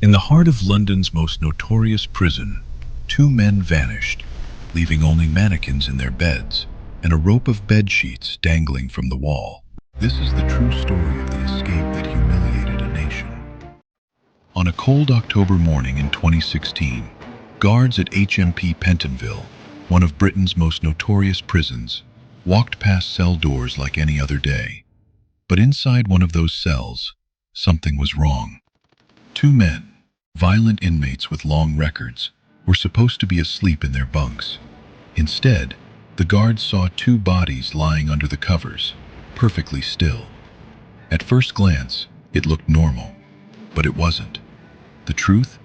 In the heart of London's most notorious prison, two men vanished, leaving only mannequins in their beds and a rope of bed sheets dangling from the wall. This is the true story of the escape that humiliated a nation. On a cold October morning in 2016, guards at HMP Pentonville, one of Britain's most notorious prisons, walked past cell doors like any other day. But inside one of those cells, something was wrong. Two men, violent inmates with long records, were supposed to be asleep in their bunks. Instead, the guards saw two bodies lying under the covers, perfectly still. At first glance, it looked normal, but it wasn't. The truth?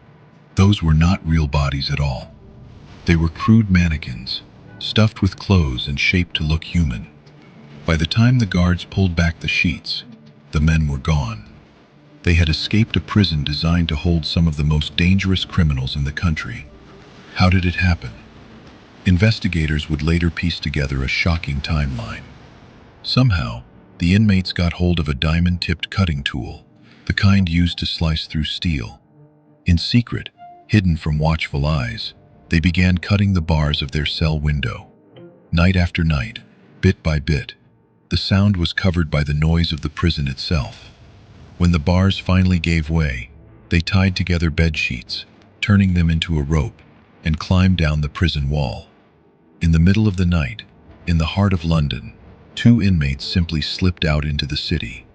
Those were not real bodies at all. They were crude mannequins, stuffed with clothes and shaped to look human. By the time the guards pulled back the sheets, the men were gone. They had escaped a prison designed to hold some of the most dangerous criminals in the country. How did it happen? Investigators would later piece together a shocking timeline. Somehow, the inmates got hold of a diamond-tipped cutting tool, the kind used to slice through steel. In secret, hidden from watchful eyes, they began cutting the bars of their cell window. Night after night, bit by bit, the sound was covered by the noise of the prison itself. When the bars finally gave way, they tied together bed sheets, turning them into a rope, and climbed down the prison wall. In the middle of the night, in the heart of London, two inmates simply slipped out into the city.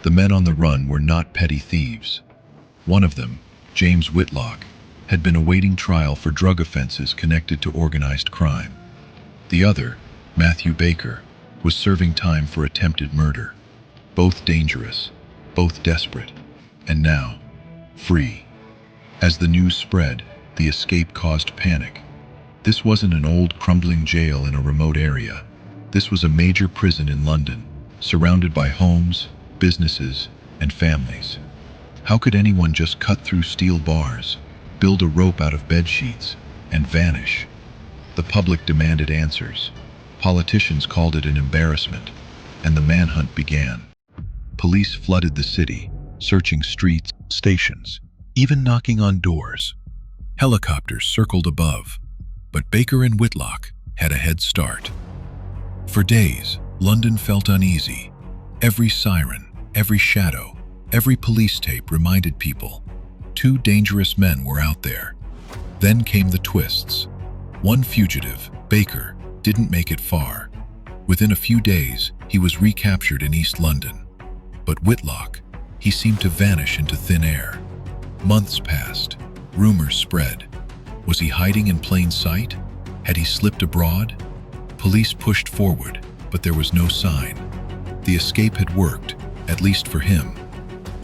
The men on the run were not petty thieves. One of them, James Whitlock, had been awaiting trial for drug offenses connected to organized crime. The other, Matthew Baker, was serving time for attempted murder. Both dangerous, both desperate, and now, free. As the news spread, the escape caused panic. This wasn't an old, crumbling jail in a remote area. This was a major prison in London, surrounded by homes, businesses, and families. How could anyone just cut through steel bars, build a rope out of bed sheets, and vanish? The public demanded answers. Politicians called it an embarrassment, and the manhunt began. Police flooded the city, searching streets, stations, even knocking on doors. Helicopters circled above, but Baker and Whitlock had a head start. For days, London felt uneasy. Every siren, every shadow, every police tape reminded people two dangerous men were out there. Then came the twists. One fugitive, Baker, didn't make it far. Within a few days, he was recaptured in East London. But Whitlock, he seemed to vanish into thin air. Months passed. Rumors spread. Was he hiding in plain sight? Had he slipped abroad? Police pushed forward, but there was no sign. The escape had worked, at least for him.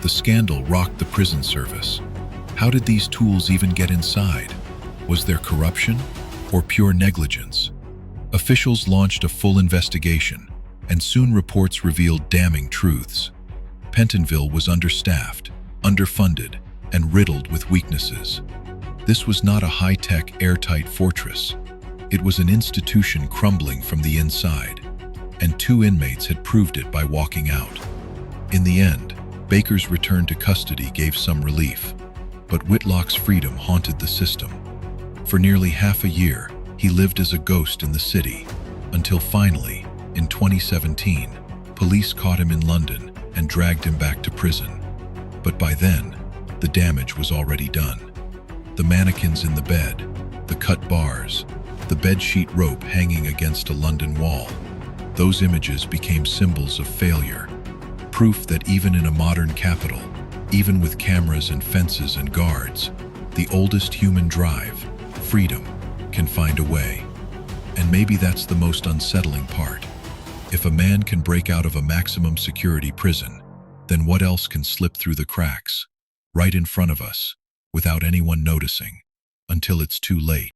The scandal rocked the prison service. How did these tools even get inside? Was there corruption or pure negligence? Officials launched a full investigation, and soon reports revealed damning truths. Pentonville was understaffed, underfunded, and riddled with weaknesses. This was not a high-tech, airtight fortress. It was an institution crumbling from the inside, and two inmates had proved it by walking out. In the end, Baker's return to custody gave some relief, but Whitlock's freedom haunted the system. For nearly half a year, he lived as a ghost in the city, until finally, in 2017, police caught him in London and dragged him back to prison. But by then, the damage was already done. The mannequins in the bed, the cut bars, the bedsheet rope hanging against a London wall, those images became symbols of failure, proof that even in a modern capital, even with cameras and fences and guards, the oldest human drive, freedom, can find a way. And maybe that's the most unsettling part. If a man can break out of a maximum security prison, then what else can slip through the cracks, right in front of us, without anyone noticing, until it's too late?